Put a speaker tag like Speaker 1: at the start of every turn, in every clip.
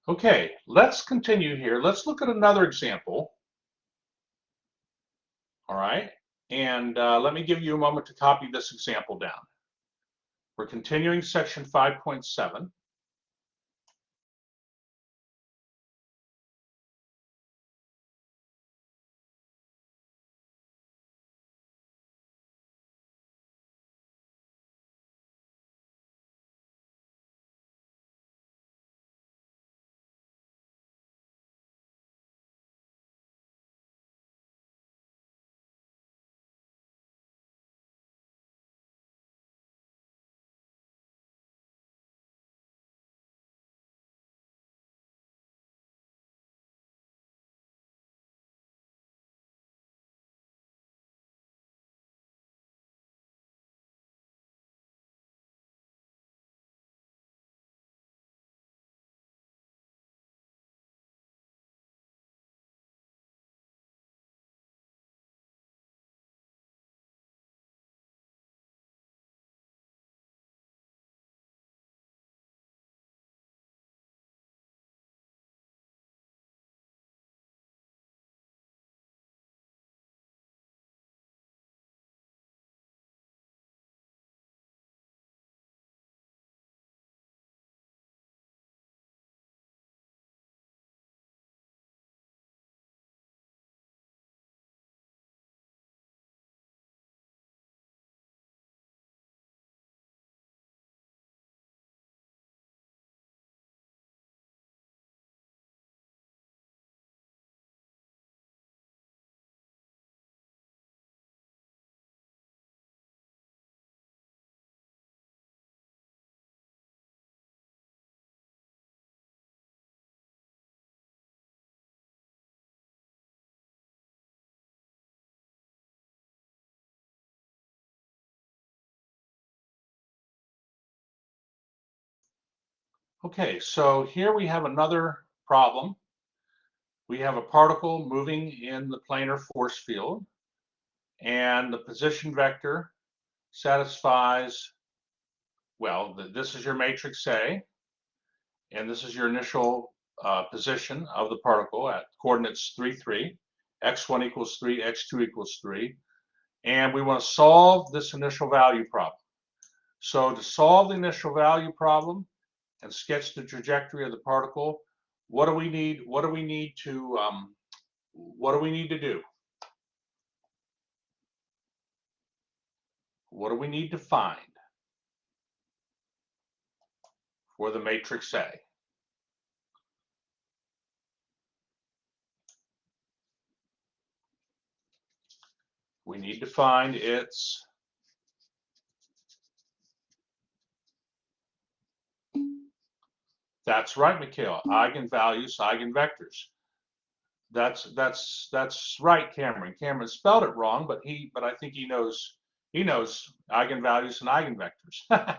Speaker 1: Okay, let's continue here. Let's look at another example. All right, and let me give you a moment to copy this example down. We're continuing section 5.7. Okay, so here we have another problem. We have a particle moving in the planar force field, and the position vector satisfies, well, this is your matrix A, and this is your initial position of the particle at coordinates 3, 3, x1 equals 3, x2 equals 3, and we want to solve this initial value problem. So to solve the initial value problem and sketch the trajectory of the particle, what do we need? What do we need to do? What do we need to find for the matrix A? We need to find its, that's right, Mikhail, eigenvalues, eigenvectors. That's right, Cameron. Cameron spelled it wrong, but I think he knows eigenvalues and eigenvectors.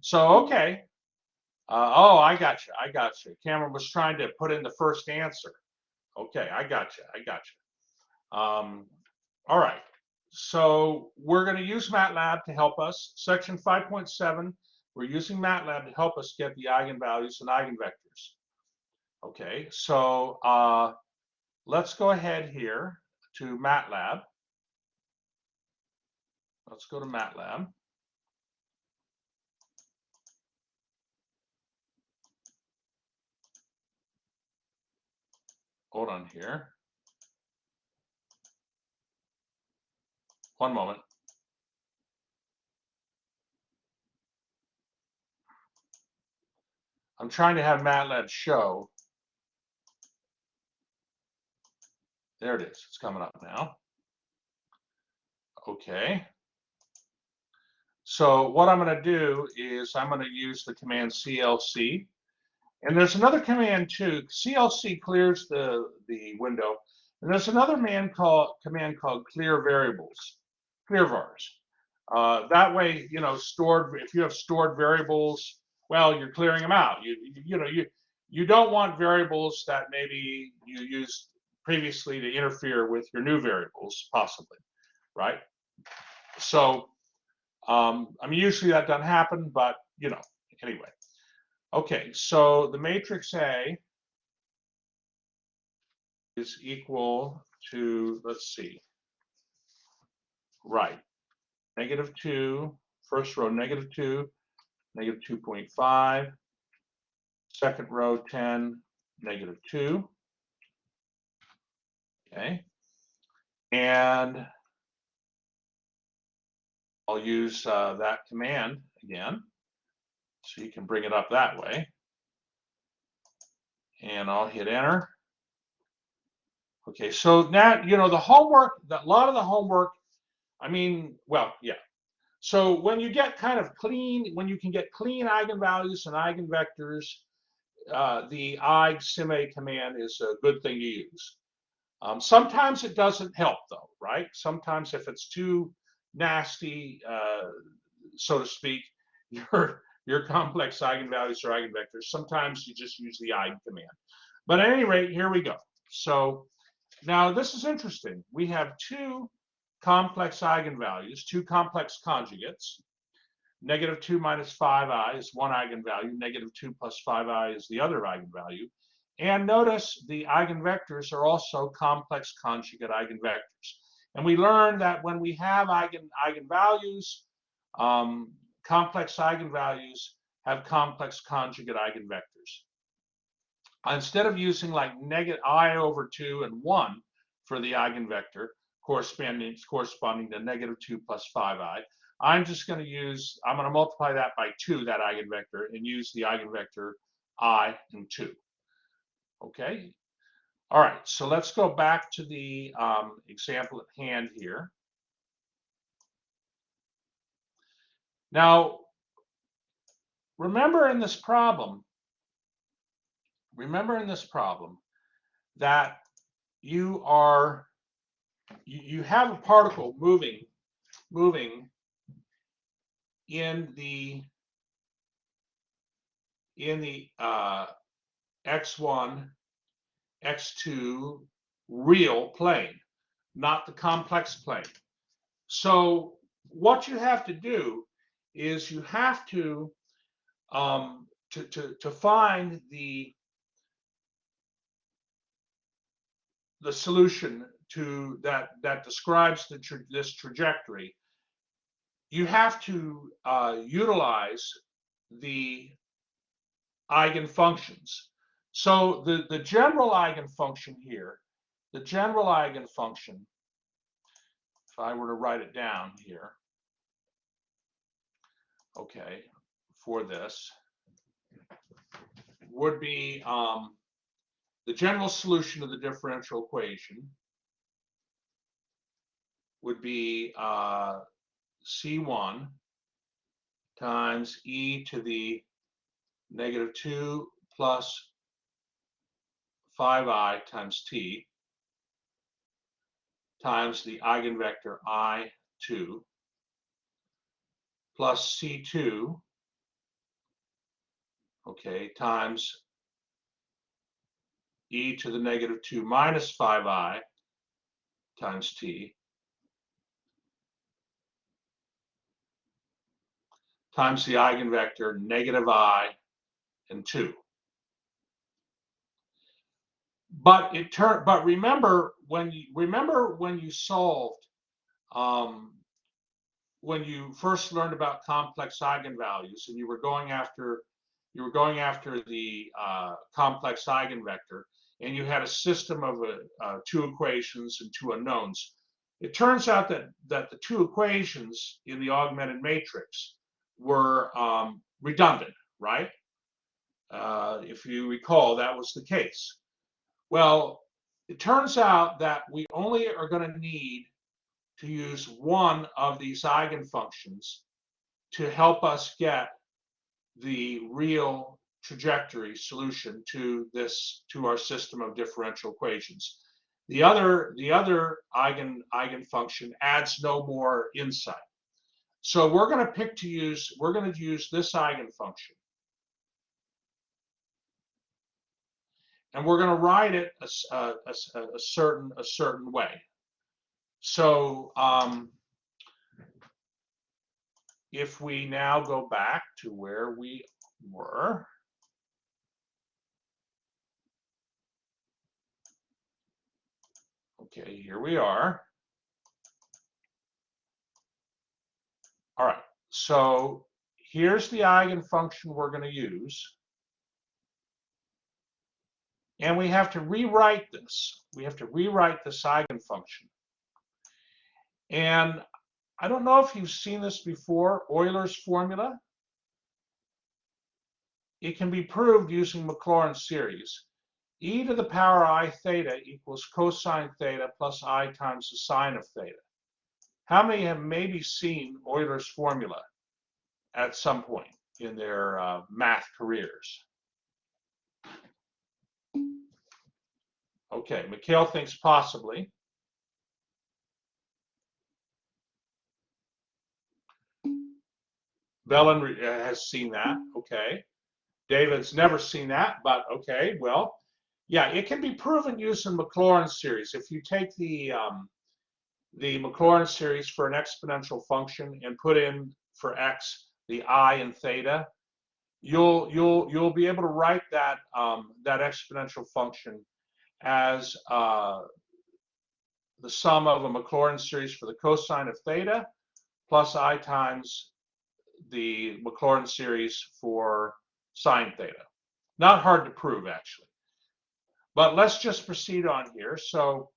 Speaker 1: So okay. Oh, I got you. I got you. Cameron was trying to put in the first answer. Okay, I got you. I got you. All right. So we're going to use MATLAB to help us. Section 5.7, we're using MATLAB to help us get the eigenvalues and eigenvectors. Okay, so let's go ahead here to MATLAB. Let's go to MATLAB. Hold on here. One moment. I'm trying to have MATLAB show. There it is. It's coming up now. Okay. So what I'm going to do is I'm going to use the command CLC. And there's another command too. CLC clears the window. And there's another command called clear variables, clear vars. That way, you know, if you have stored variables, well, you're clearing them out. You don't want variables that maybe you used previously to interfere with your new variables, possibly, right? So, I mean, usually that doesn't happen, but you know, anyway. Okay, so the matrix A is equal to, let's see, right, -2, first row -2, -2.5, second row 10, -2, okay, and I'll use that command again, so you can bring it up that way, and I'll hit enter. Okay, so now, you know, the homework, a lot of the homework, I mean, well, yeah. So when you get kind of clean, when you can get clean eigenvalues and eigenvectors, the ig_sim_a command is a good thing to use. Sometimes it doesn't help though, right? Sometimes if it's too nasty, so to speak, your complex eigenvalues or eigenvectors, sometimes you just use the ig command. But at any rate, here we go. So now this is interesting. We have two complex eigenvalues, two complex conjugates. -2 minus 5i is one eigenvalue, -2 plus 5i is the other eigenvalue. And notice the eigenvectors are also complex conjugate eigenvectors. And we learned that when we have eigenvalues, complex eigenvalues have complex conjugate eigenvectors. Instead of using like -i/2 and 1 for the eigenvector corresponding to -2 plus 5i, I'm going to multiply that by 2, that eigenvector, and use the eigenvector I and 2. Okay. All right. So let's go back to the example at hand here. Now, remember in this problem that you have a particle moving in the x1, x2 real plane, not the complex plane. So what you have to do is you have to find the solution to that describes this trajectory. You have to utilize the eigenfunctions. So the general eigenfunction here, if I were to write it down here, okay, for this, would be the general solution of the differential equation would be C1 times e to the -2 plus 5i times t times the eigenvector I2 plus C2, okay, times e to the -2 minus 5i times t times the eigenvector -i and 2. But remember when you solved when you first learned about complex eigenvalues and you were going after the complex eigenvector, and you had a system of two equations and two unknowns. It turns out that the two equations in the augmented matrix were redundant, right? If you recall, that was the case. Well, it turns out that we only are going to need to use one of these eigenfunctions to help us get the real trajectory solution to our system of differential equations. The other eigenfunction adds no more insight. So we're going to use this eigenfunction, and we're going to write it a certain way. So if we now go back to where we were, Okay, here we are. All right, so here's the eigenfunction we're going to use. And we have to rewrite this. We have to rewrite this eigenfunction. And I don't know if you've seen this before, Euler's formula. It can be proved using Maclaurin's series. E to the power I theta equals cosine theta plus I times the sine of theta. How many have maybe seen Euler's formula at some point in their math careers? Okay, Mikhail thinks possibly. Belen has seen that, okay. David's never seen that, but okay, well, yeah, it can be proven using Maclaurin's series. If you take the Maclaurin series for an exponential function and put in for x the I and theta, you'll be able to write that that exponential function as the sum of a Maclaurin series for the cosine of theta plus I times the Maclaurin series for sine theta. Not hard to prove, actually. But let's just proceed on here. So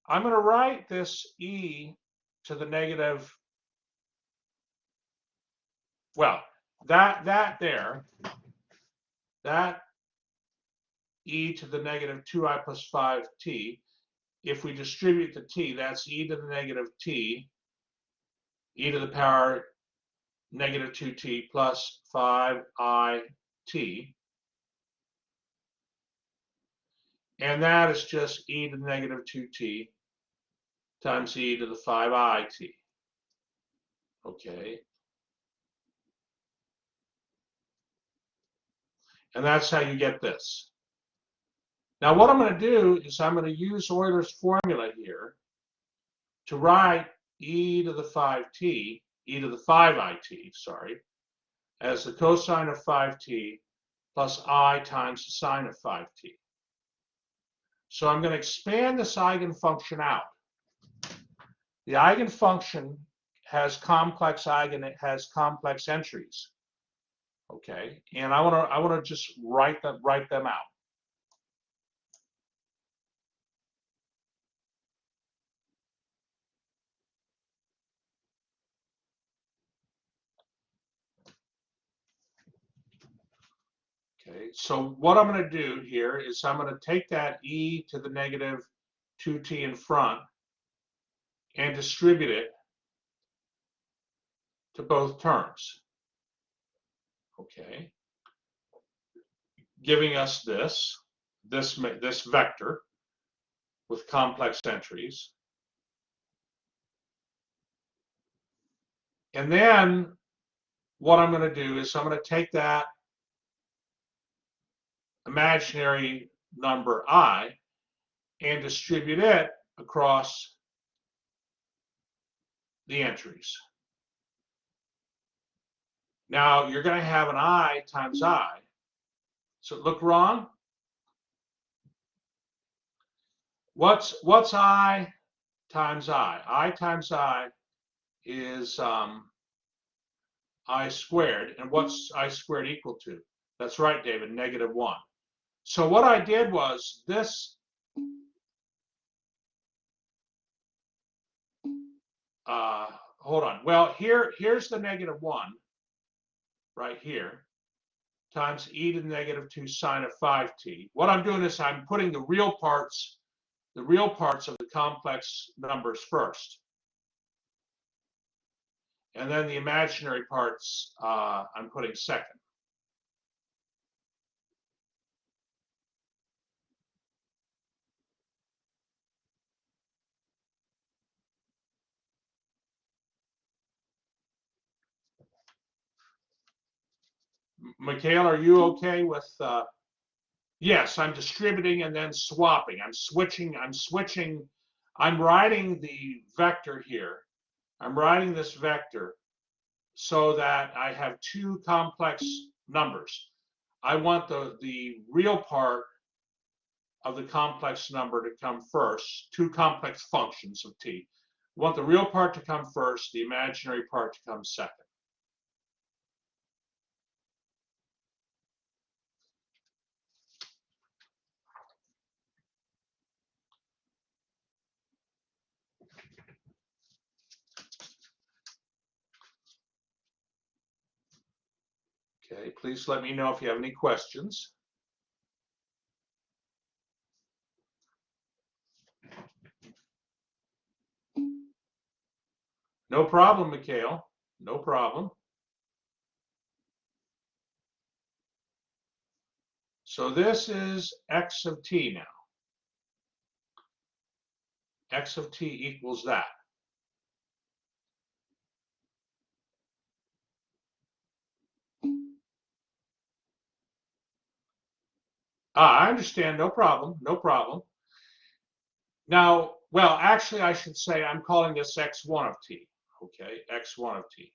Speaker 1: I'm going to write this e to the negative, well, that e to the negative 2i plus 5t. If we distribute the t, that's e to the negative t, e to the power negative 2t plus 5it. And that is just e to the negative 2t times e to the 5it. Okay. And that's how you get this. Now what I'm going to do is I'm going to use Euler's formula here to write e to the 5t, e to the 5it, sorry, as the cosine of 5t plus I times the sine of 5t. So I'm going to expand this eigenfunction out. The eigenfunction has complex entries. Okay, and I want to just write them out. Okay, so what I'm going to do here is I'm going to take that e to the negative 2t in front and distribute it to both terms. Okay, giving us this vector with complex entries. And then what I'm going to do is I'm going to take that imaginary number I and distribute it across the entries. Now you're going to have an I times I. So look wrong? What's I times I? I times I is I squared. And what's I squared equal to? That's right, David, negative 1. So what I did was this, hold on. Well, here's the negative 1 right here times e to the negative 2 sine of 5t. What I'm doing is I'm putting the real parts of the complex numbers first. And then the imaginary parts I'm putting second. Mikhail, are you okay with, yes, I'm distributing and then swapping. I'm switching, I'm writing the vector here. I'm writing this vector so that I have two complex numbers. I want the real part of the complex number to come first, two complex functions of t. We want the real part to come first, the imaginary part to come second. Okay, please let me know if you have any questions. No problem, Mikhail. No problem. So this is x of t now. X of t equals that. I understand. No problem. No problem. Now, well, actually, I should say I'm calling this x1 of t. Okay, x1 of t.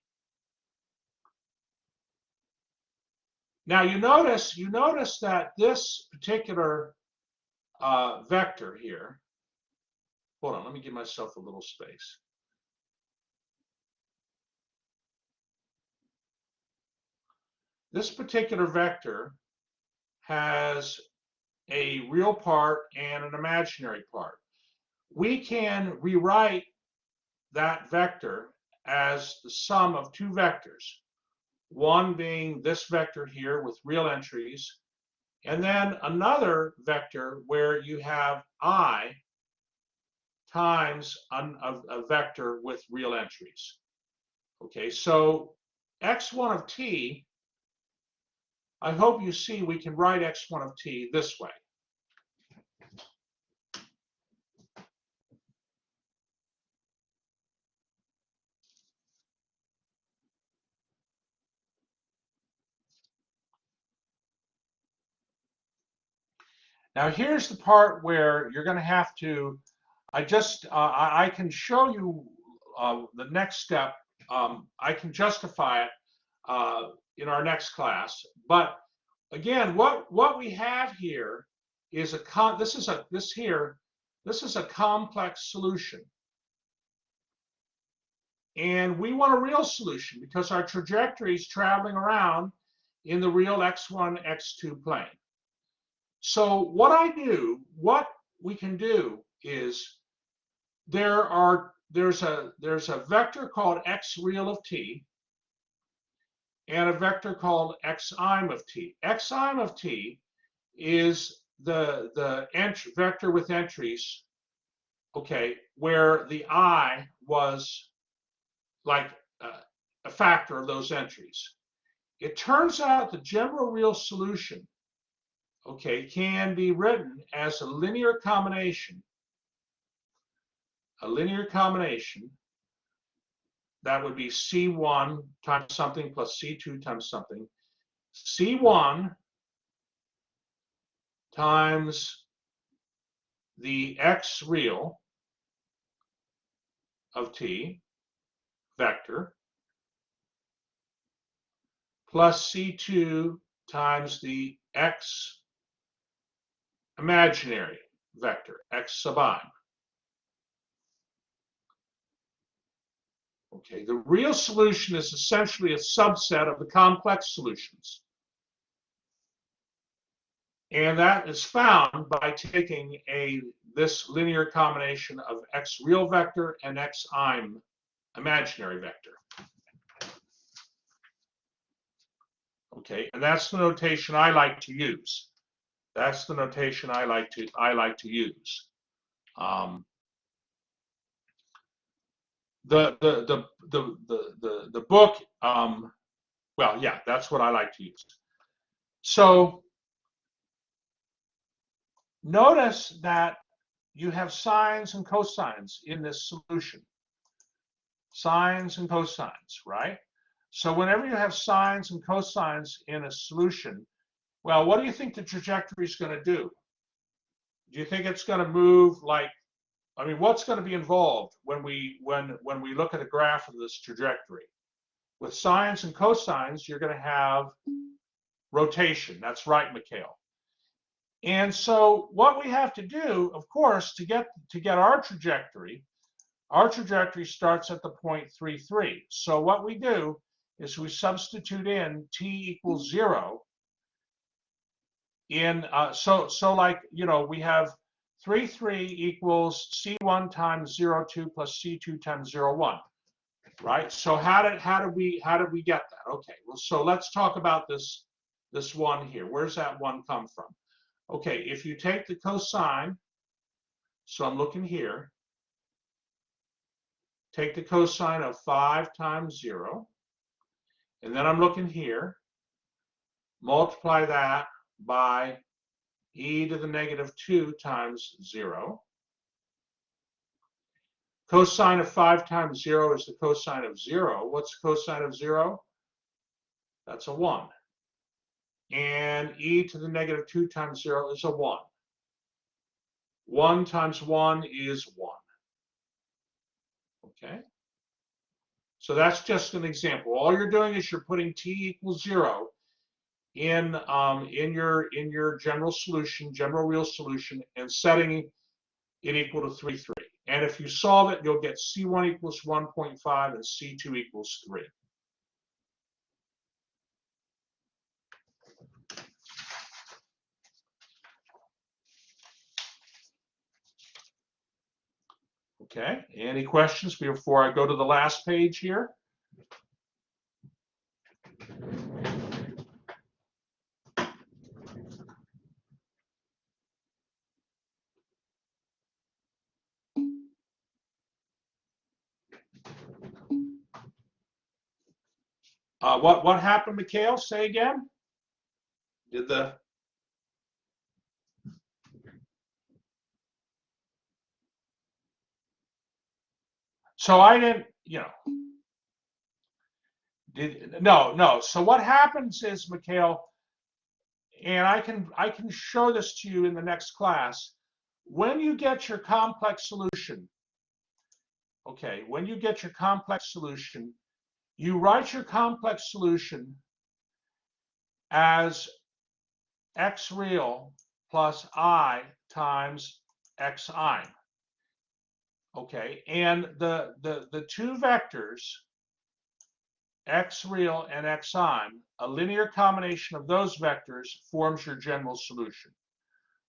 Speaker 1: Now you notice that this particular vector here. Hold on, let me give myself a little space. This particular vector has a real part and an imaginary part. We can rewrite that vector as the sum of two vectors, one being this vector here with real entries, and then another vector where you have I times a vector with real entries. Okay, so x1 of t, I hope you see we can write x1 of t this way. Now here's the part where you're going to have to, I can show you the next step. I can justify it in our next class. But again, what we have here is this is a complex solution. And we want a real solution because our trajectory is traveling around in the real x1, x2 plane. So what we can do is there's a vector called x real of t and a vector called xim of t. Xim of t is the vector with entries, okay, where the I was like a factor of those entries. It turns out the general real solution, okay, can be written as a linear combination. A linear combination that would be C1 times something plus C2 times something. C1 times the x real of t vector plus C2 times the x imaginary vector, x sub I. Okay, the real solution is essentially a subset of the complex solutions. And that is found by taking this linear combination of x real vector and xim imaginary vector. Okay, and that's the notation I like to use. That's the notation I like to use. The book, well, yeah, that's what I like to use. So notice that you have sines and cosines in this solution. Sines and cosines, right? So whenever you have sines and cosines in a solution, well, what do you think the trajectory is going to do? Do you think it's going to move like, I mean, what's going to be involved when we look at a graph of this trajectory? With sines and cosines, you're going to have rotation. That's right, Mikhail. And so what we have to do, of course, to get our trajectory starts at the point 3, 3. So what we do is we substitute in t equals 0 in, so like, you know, we have 3, 3 equals C1 times 0, 2 plus C2 times 0, 1, right? So how did we get that? Okay, well, so let's talk about this 1 here. Where's that 1 come from? Okay, if you take the cosine, so I'm looking here, take the cosine of 5 times 0, and then I'm looking here, multiply that by e to the negative 2 times 0. Cosine of 5 times 0 is the cosine of 0. What's the cosine of 0? That's a 1. And e to the negative 2 times 0 is a 1. 1 times 1 is 1. Okay? So that's just an example. All you're doing is you're putting t equals 0 in your general solution, general real solution, and setting it equal to 3, 3. And if you solve it, you'll get C1 equals 1.5 and C2 equals 3. Okay, any questions before I go to the last page here? What happened, Mikhail? Say again. Did the so I didn't, you know, no. So what happens is, Mikhail, and I can show this to you in the next class. When you get your complex solution, okay, when you get your complex solution, you write your complex solution as x real plus I times xi. Okay, and the two vectors, x real and xi, a linear combination of those vectors forms your general solution.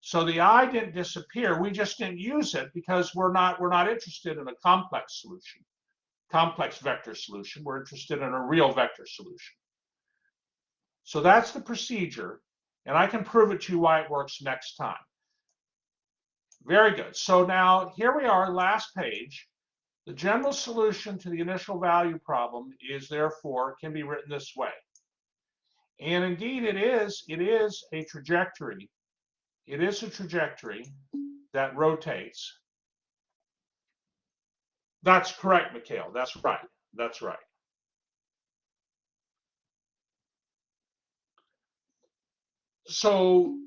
Speaker 1: So the I didn't disappear. We just didn't use it because we're not interested in a complex solution, complex vector solution. We're interested in a real vector solution. So that's the procedure, and I can prove it to you why it works next time. Very good. So now here we are, last page. The general solution to the initial value problem is therefore can be written this way. And indeed it is a trajectory. It is a trajectory that rotates. That's correct, Mikhail. That's right. That's right. So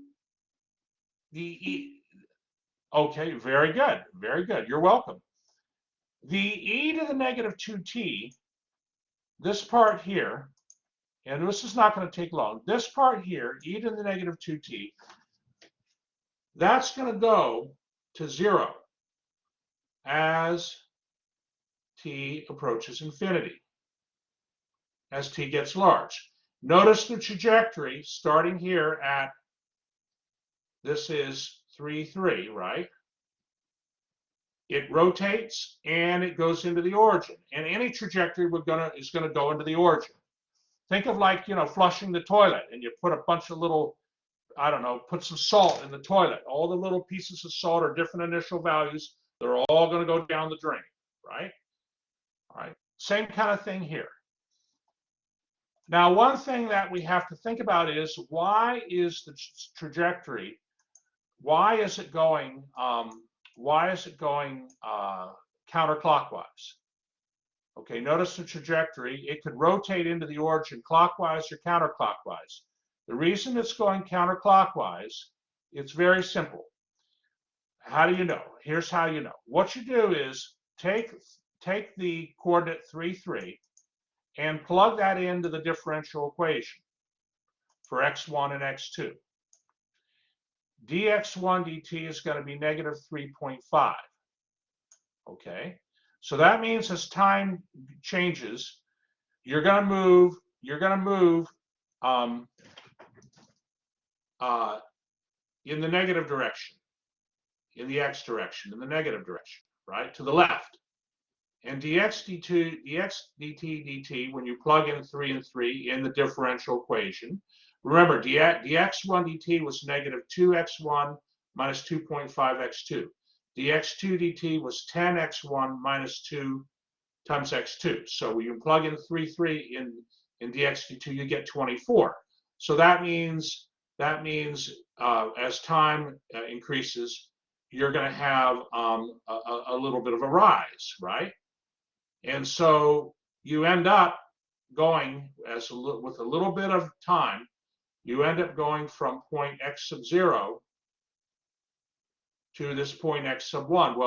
Speaker 1: okay, very good. Very good. You're welcome. The e to the negative 2t, this part here, and this is not going to take long, this part here, e to the negative 2t, that's going to go to 0 as t approaches infinity, as t gets large. Notice the trajectory starting here at, this is 3, 3, right? It rotates and it goes into the origin. And any trajectory is going to go into the origin. Think of, like, you know, flushing the toilet, and you put a bunch of little, I don't know, put some salt in the toilet. All the little pieces of salt are different initial values. They're all going to go down the drain, right? All right. Same kind of thing here. Now, one thing that we have to think about is, why is the trajectory, why is it going counterclockwise? Okay, notice the trajectory. It could rotate into the origin clockwise or counterclockwise. The reason it's going counterclockwise, it's very simple. How do you know? Here's how you know. What you do is take the coordinate 3, 3 and plug that into the differential equation for x1 and x2. dx1 dt is going to be negative 3.5. Okay, so that means as time changes, you're going to move um, in the negative direction, in the x direction, in the negative direction, right, to the left. And dx dt, when you plug in 3 and 3 in the differential equation, remember dx1 dt was negative 2x1 minus 2.5x2. dx2 dt was 10x1 minus 2 times x2. So when you plug in 3 in dx dt, you get 24. So that means as time increases, you're going to have a little bit of a rise, right? And so you end up going with a little bit of time, you end up going from point x sub 0 to this point x sub 1.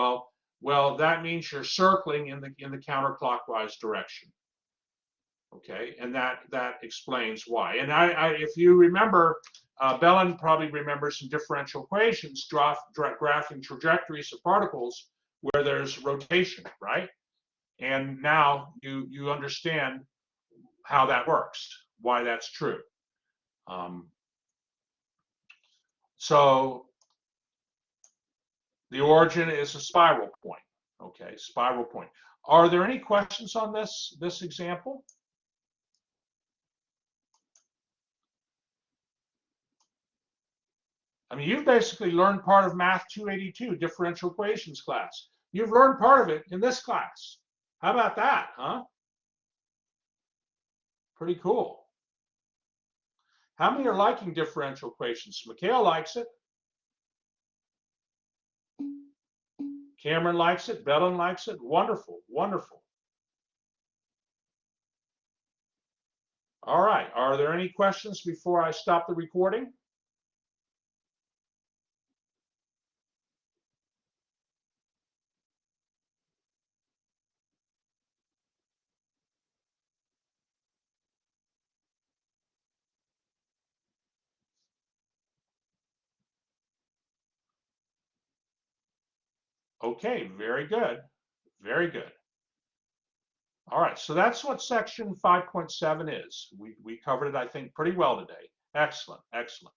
Speaker 1: Well, that means you're circling in the counterclockwise direction. Okay, and that explains why. And if you remember, Bellin probably remembers some differential equations graphing trajectories of particles where there's rotation, right? And now you understand how that works, why that's true. So the origin is a spiral point. Okay, spiral point. Are there any questions on this example? I mean, you've basically learned part of Math 282, differential equations class. You've learned part of it in this class. How about that, huh? Pretty cool. How many are liking differential equations? Mikhail likes it. Cameron likes it. Bellin likes it. Wonderful, wonderful. All right, are there any questions before I stop the recording? Okay, very good. Very good. All right, so that's what section 5.7 is. We covered it, I think, pretty well today. Excellent, excellent.